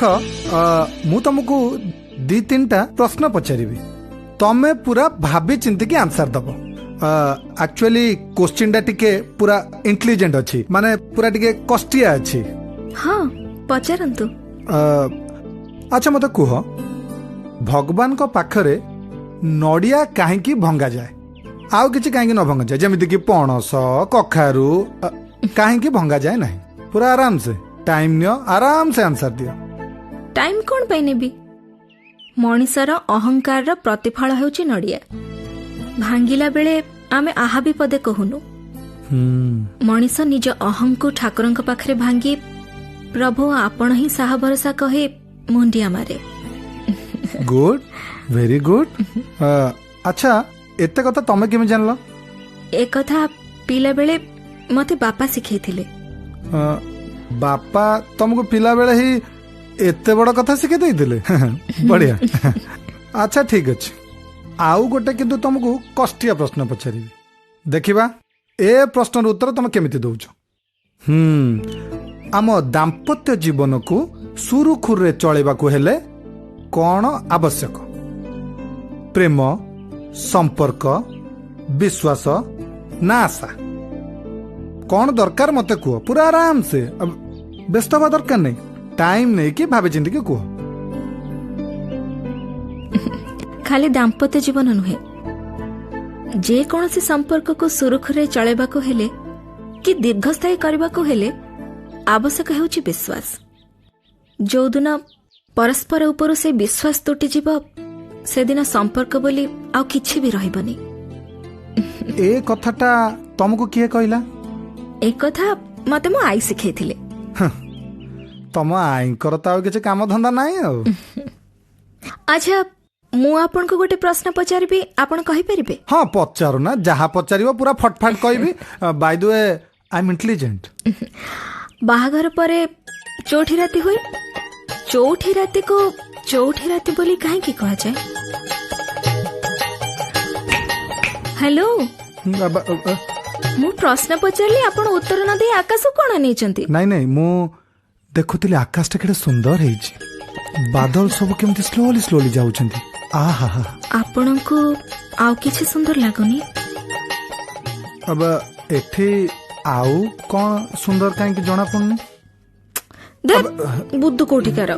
मु तुमको 2-3टा प्रश्न पचारिबी तमे पूरा भाभी चिंती की आंसर दब। एक्चुअली क्वेश्चन टा टिके पूरा इंटेलिजेंट अच्छी माने पूरा टिके कष्टिया अच्छी। हाँ पचारंतु। अच्छा मत कुह भगवान को पाखरे नड़िया कहीं भंगा जाए आउ किछि कहीं न भंगा जाए जमीती कि पणस कखारू कहीं भंगा जाए नहीं पूरा आराम से टाइम नियो आराम से आंसर दियो। टाइम कौन पे नेबी मनीषर अहंकार प्रतिफल होउची नड़िया भांगिला बेले आमे आहा भी पदे कहूनु। मनीष निज अहं को ठाकुर पाखरे भांगी प्रभु आपण ही साहा भरोसा कहे मुंडिया मारे। Good very good. अच्छा एते कथा तमे केमे जानलो? ए कथा पिला बेले मते बापा सिखैथिले। बापा तुमको पिला बेले ही एते बड़ कथा सिखे देइथिले? बढ़िया। अच्छा ठीक अछि आउ गोटे किंतु तुमको कष्टिया प्रश्न पचारि देखिबा ए प्रश्नर उत्तर तुम केमिति दउछो। आम दाम्पत्य जीवन को सुरुखुरे चलेबा को हेले कौन आवश्यक? प्रेम संपर्क विश्वास ना आशा कौन दरकार मते कुह पूरा आराम से व्यस्त हवा दरकार नहीं टाइम नहीं कि भावे चिंती के कुह। खाली दाम्पत्य जीवन नुहे जे कौनसी संपर्क को सुरुखुरे चलेबा को हेले कि दीर्घस्थायी करबा को हेले आवश्यक हेउची विश्वास। जो दिन परस्पर ऊपर से विश्वास तुटी जीव से दिन संपर्क बोली आउ किछि भी रहिबनी। ए कथाटा तुमको किए कहला? ए कथा मते मो आई सिखैथिले। तम आई करता आ किछि काम धंदा नाही आ। अच्छा मु आपन को गोटे प्रश्न पचारिबी आपन कहि परिबे? हां पचारू ना जहा पचारिबो पूरा फटफट कहबी। By the way I am intelligent. बाहाघर परे चौठी राती हुई चौठी राती को चौठी राती बोली काहे की कहा जाए? हेलो मु प्रश्न पचारली आपण उत्तर न दे आकाश कोन नेचंती? नहीं नहीं मु देखुतली आकाश टा केडे सुंदर हेछि बादल सब केमती स्लोली स्लोली जाउछंती। आहा आपण को आउ किछि सुंदर लागोनी? अब एठी आउ कौन सुंदर काहे की जणा पड़नी? बुद्धू कोठी कर।